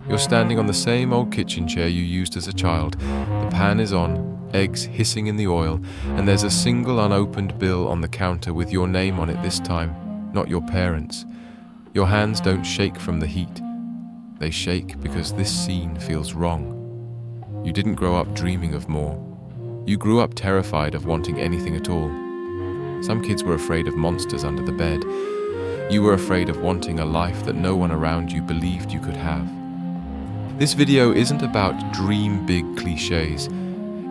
You're standing on the same old kitchen chair you used as a child. The pan is on, eggs hissing in the oil, and there's a single unopened bill on the counter with your name on it this time, not your parents'. Your hands don't shake from the heat. They shake because this scene feels wrong. You didn't grow up dreaming of more. You grew up terrified of wanting anything at all. Some kids were afraid of monsters under the bed. You were afraid of wanting a life that no one around you believed you could have. This video isn't about dream big cliches.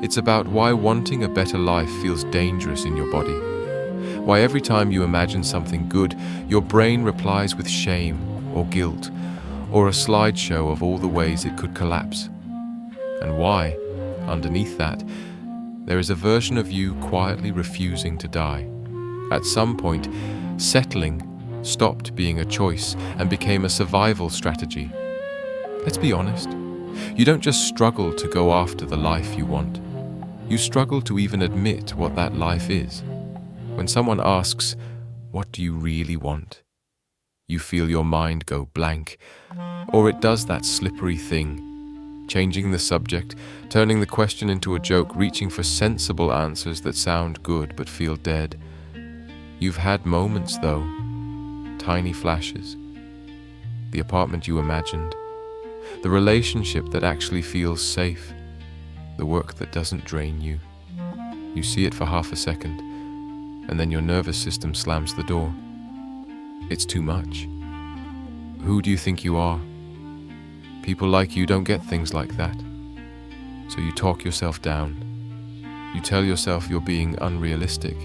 It's about why wanting a better life feels dangerous in your body. Why every time you imagine something good, your brain replies with shame or guilt, or a slideshow of all the ways it could collapse. And why, underneath that, there is a version of you quietly refusing to die. At some point, settling stopped being a choice and became a survival strategy. Let's be honest, you don't just struggle to go after the life you want. You struggle to even admit what that life is. When someone asks, "What do you really want?" you feel your mind go blank, or it does that slippery thing, changing the subject, turning the question into a joke, reaching for sensible answers that sound good but feel dead. You've had moments though, tiny flashes. The apartment you imagined, the relationship that actually feels safe, the work that doesn't drain you. You see it for half a second, and then your nervous system slams the door. It's too much. Who do you think you are? People like you don't get things like that. So you talk yourself down. You tell yourself you're being unrealistic.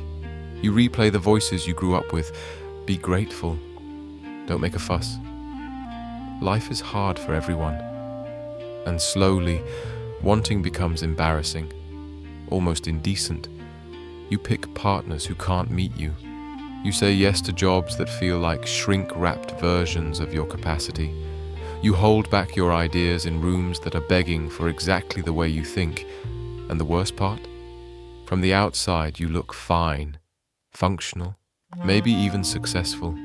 You replay the voices you grew up with. Be grateful. Don't make a fuss. Life is hard for everyone. And slowly, wanting becomes embarrassing, almost indecent. You pick partners who can't meet you. You say yes to jobs that feel like shrink-wrapped versions of your capacity. You hold back your ideas in rooms that are begging for exactly the way you think. And the worst part? From the outside, you look fine, functional, maybe even successful.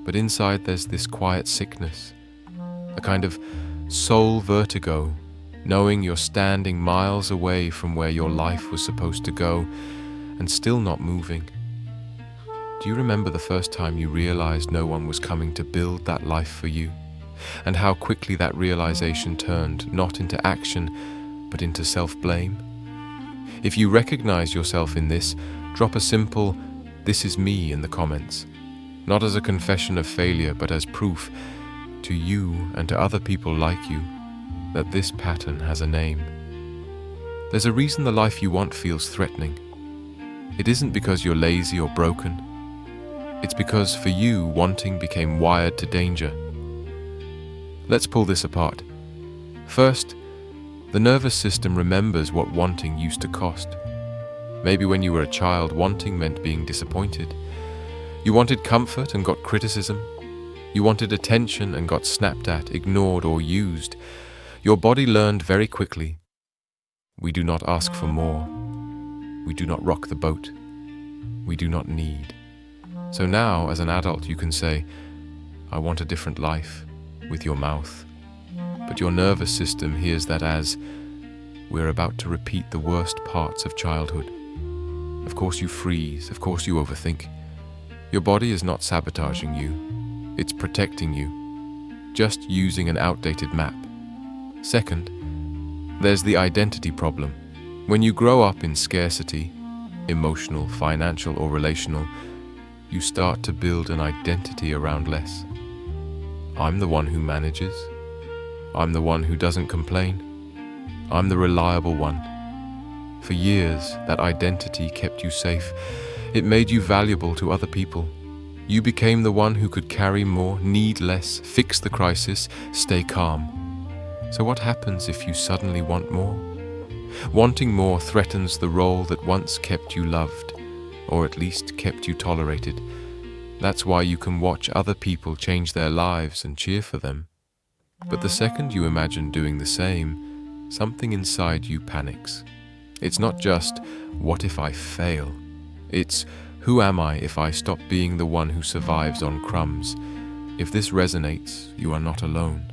But inside there's this quiet sickness, a kind of soul vertigo, knowing you're standing miles away from where your life was supposed to go and still not moving. Do you remember the first time you realized no one was coming to build that life for you? And how quickly that realization turned not into action, but into self-blame? If you recognize yourself in this, drop a simple "This is me" in the comments. Not as a confession of failure, but as proof to you and to other people like you that this pattern has a name. There's a reason the life you want feels threatening. It isn't because you're lazy or broken. It's because for you, wanting became wired to danger. Let's pull this apart. First, the nervous system remembers what wanting used to cost. Maybe when you were a child, wanting meant being disappointed. You wanted comfort and got criticism. You wanted attention and got snapped at, ignored, or used. Your body learned very quickly. We do not ask for more. We do not rock the boat. We do not need. So now, as an adult, you can say, "I want a different life," with your mouth. But your nervous system hears that as, "We're about to repeat the worst parts of childhood." Of course you freeze, of course you overthink. Your body is not sabotaging you, it's protecting you, just using an outdated map. Second, there's the identity problem. When you grow up in scarcity, emotional, financial, or relational, you start to build an identity around less. I'm the one who manages. I'm the one who doesn't complain. I'm the reliable one. For years, that identity kept you safe. It made you valuable to other people. You became the one who could carry more, need less, fix the crisis, stay calm. So what happens if you suddenly want more? Wanting more threatens the role that once kept you loved, or at least kept you tolerated. That's why you can watch other people change their lives and cheer for them. But the second you imagine doing the same, something inside you panics. It's not just, "What if I fail?" It's, "Who am I if I stop being the one who survives on crumbs?" If this resonates, you are not alone.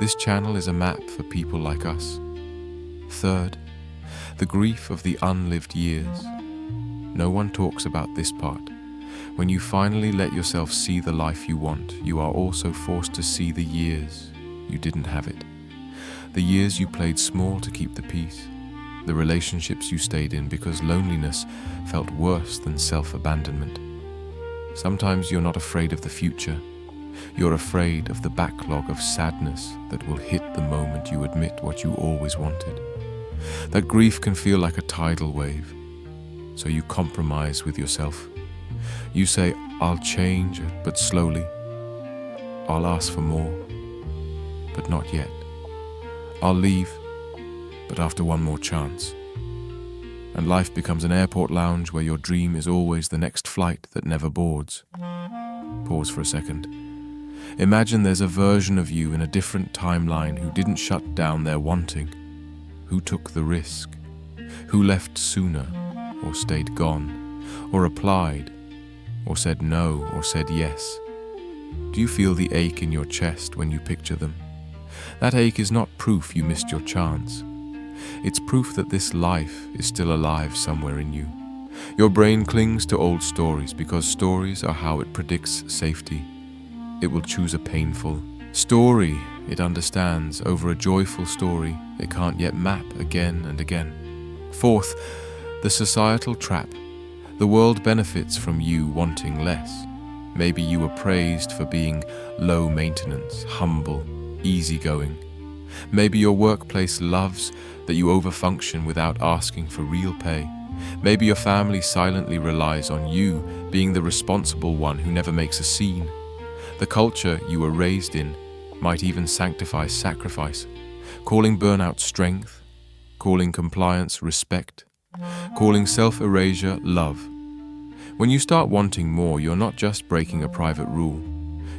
this channel is a map for people like us. Third, the grief of the unlived years. No one talks about this part. When you finally let yourself see the life you want, you are also forced to see the years you didn't have it. The years you played small to keep the peace. The relationships you stayed in because loneliness felt worse than self-abandonment. Sometimes you're not afraid of the future. You're afraid of the backlog of sadness that will hit the moment you admit what you always wanted. That grief can feel like a tidal wave. So you compromise with yourself. You say, I'll change, but slowly. I'll ask for more, but not yet. I'll leave, but after one more chance. And life becomes an airport lounge where your dream is always the next flight that never boards. Pause for a second. Imagine there's a version of you in a different timeline who didn't shut down their wanting, who took the risk, who left sooner, or stayed gone, or applied, or said no, or said yes. Do you feel the ache in your chest when you picture them? That ache is not proof you missed your chance. It's proof that this life is still alive somewhere in you. Your brain clings to old stories because stories are how it predicts safety. It will choose a painful story it understands over a joyful story it can't yet map again and again. Fourth, the societal trap. The world benefits from you wanting less. Maybe you were praised for being low maintenance, humble, easygoing. Maybe your workplace loves that you overfunction without asking for real pay. Maybe your family silently relies on you being the responsible one who never makes a scene. The culture you were raised in might even sanctify sacrifice, calling burnout strength, calling compliance respect, calling self-erasure love. When you start wanting more, you're not just breaking a private rule.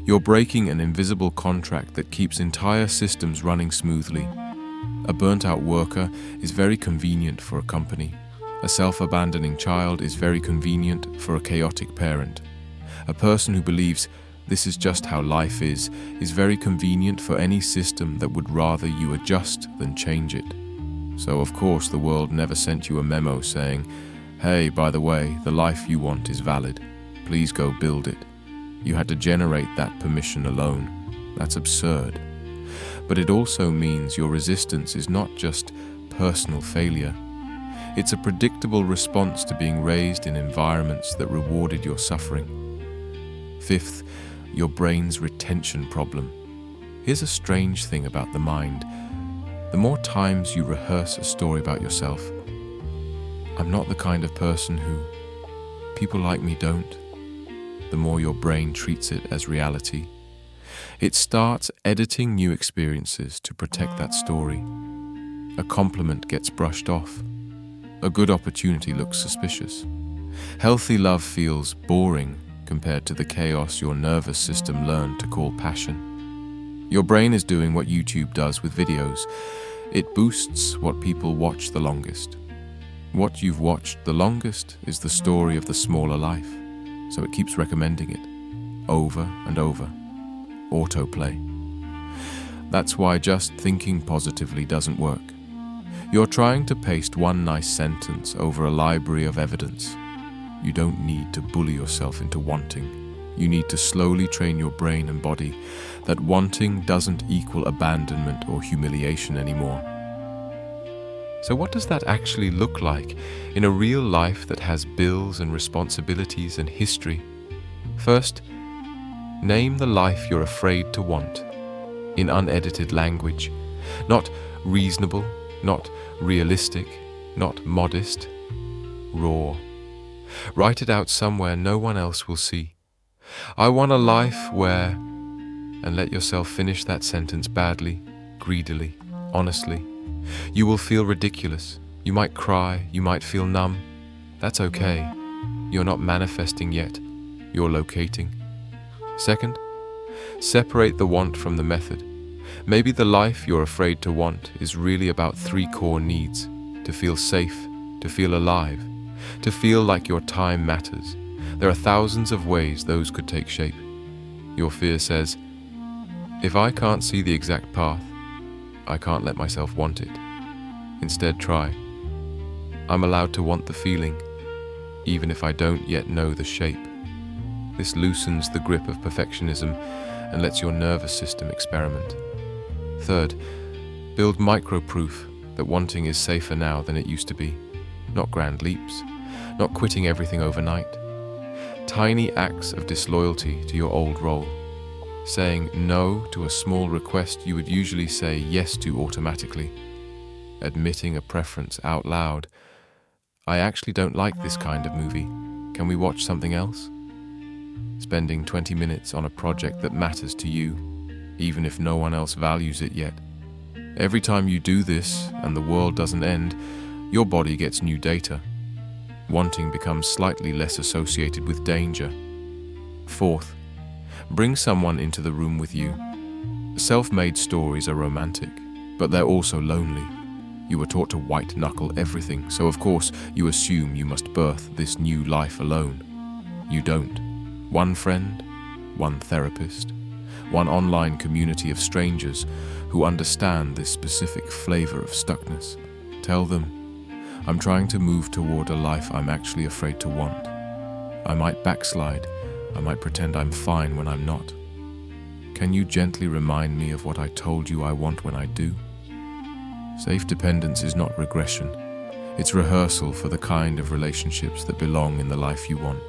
You're breaking an invisible contract that keeps entire systems running smoothly. A burnt-out worker is very convenient for a company. A self-abandoning child is very convenient for a chaotic parent. A person who believes this is just how life is very convenient for any system that would rather you adjust than change it. So of course the world never sent you a memo saying, hey, by the way, the life you want is valid. Please go build it. You had to generate that permission alone. That's absurd. But it also means your resistance is not just personal failure. It's a predictable response to being raised in environments that rewarded your suffering. Fifth, your brain's retention problem. Here's a strange thing about the mind. The more times you rehearse a story about yourself, I'm not the kind of person who people like me don't, the more your brain treats it as reality. It starts editing new experiences to protect that story. A compliment gets brushed off. A good opportunity looks suspicious. Healthy love feels boring compared to the chaos your nervous system learned to call passion. Your brain is doing what YouTube does with videos. It boosts what people watch the longest. What you've watched the longest is the story of the smaller life, so it keeps recommending it, over and over. Autoplay. That's why just thinking positively doesn't work. You're trying to paste one nice sentence over a library of evidence. You don't need to bully yourself into wanting. You need to slowly train your brain and body that wanting doesn't equal abandonment or humiliation anymore. So what does that actually look like in a real life that has bills and responsibilities and history? First, name the life you're afraid to want, in unedited language. Not reasonable, not realistic, not modest, raw. Write it out somewhere no one else will see. I want a life where, and let yourself finish that sentence badly, greedily, honestly. You will feel ridiculous. You might cry, you might feel numb. That's okay. You're not manifesting yet. You're locating. Second, separate the want from the method. Maybe the life you're afraid to want is really about 3 core needs: to feel safe, to feel alive, to feel like your time matters. There are thousands of ways those could take shape. Your fear says, if I can't see the exact path, I can't let myself want it. Instead, try. I'm allowed to want the feeling, even if I don't yet know the shape. This loosens the grip of perfectionism and lets your nervous system experiment. Third, build micro-proof that wanting is safer now than it used to be. Not grand leaps, not quitting everything overnight. Tiny acts of disloyalty to your old role. Saying no to a small request you would usually say yes to automatically. Admitting a preference out loud. I actually don't like this kind of movie. Can we watch something else? Spending 20 minutes on a project that matters to you, even if no one else values it yet. Every time you do this and the world doesn't end, your body gets new data. Wanting becomes slightly less associated with danger. Fourth, bring someone into the room with you. Self-made stories are romantic, but they're also lonely. You were taught to white-knuckle everything, so of course you assume you must birth this new life alone. You don't. One friend, one therapist, one online community of strangers who understand this specific flavor of stuckness. Tell them, I'm trying to move toward a life I'm actually afraid to want. I might backslide. I might pretend I'm fine when I'm not. Can you gently remind me of what I told you I want when I do? Safe dependence is not regression. It's rehearsal for the kind of relationships that belong in the life you want.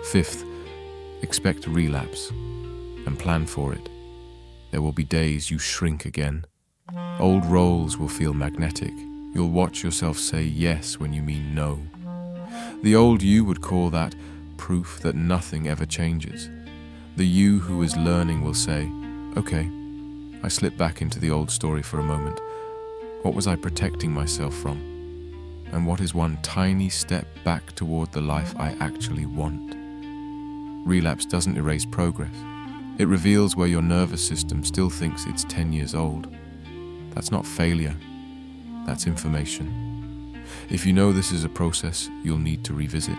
Fifth, expect relapse and plan for it. There will be days you shrink again. Old roles will feel magnetic. You'll watch yourself say yes when you mean no. The old you would call that proof that nothing ever changes. The you who is learning will say, okay, I slipped back into the old story for a moment. What was I protecting myself from? And what is one tiny step back toward the life I actually want? Relapse doesn't erase progress. It reveals where your nervous system still thinks it's 10 years old. That's not failure. That's information. If you know this is a process you'll need to revisit,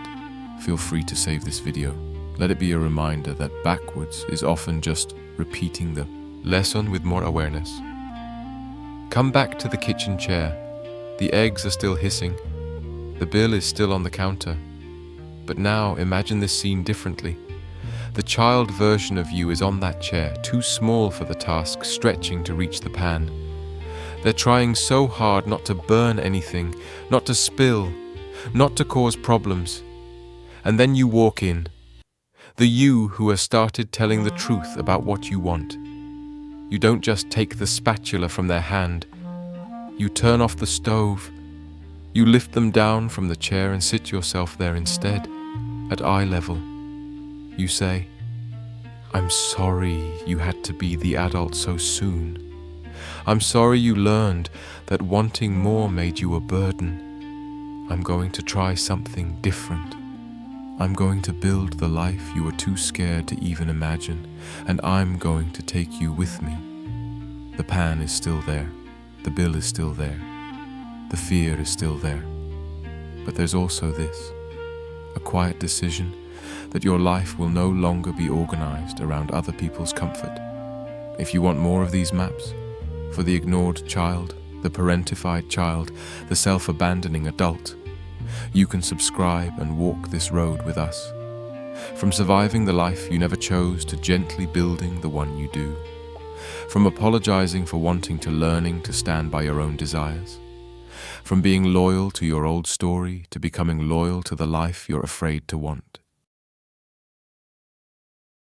feel free to save this video. Let it be a reminder that backwards is often just repeating the lesson with more awareness. Come back to the kitchen chair. The eggs are still hissing. The bill is still on the counter. But now imagine this scene differently. The child version of you is on that chair, too small for the task, stretching to reach the pan. They're trying so hard not to burn anything, not to spill, not to cause problems. And then you walk in. The you who has started telling the truth about what you want. You don't just take the spatula from their hand. You turn off the stove. You lift them down from the chair and sit yourself there instead, at eye level. You say, I'm sorry you had to be the adult so soon. I'm sorry you learned that wanting more made you a burden. I'm going to try something different. I'm going to build the life you were too scared to even imagine, and I'm going to take you with me. The pan is still there. The bill is still there. The fear is still there. But there's also this, a quiet decision that your life will no longer be organized around other people's comfort. If you want more of these maps, for the ignored child, the parentified child, the self-abandoning adult, you can subscribe and walk this road with us. From surviving the life you never chose to gently building the one you do. From apologizing for wanting to learning to stand by your own desires. From being loyal to your old story to becoming loyal to the life you're afraid to want.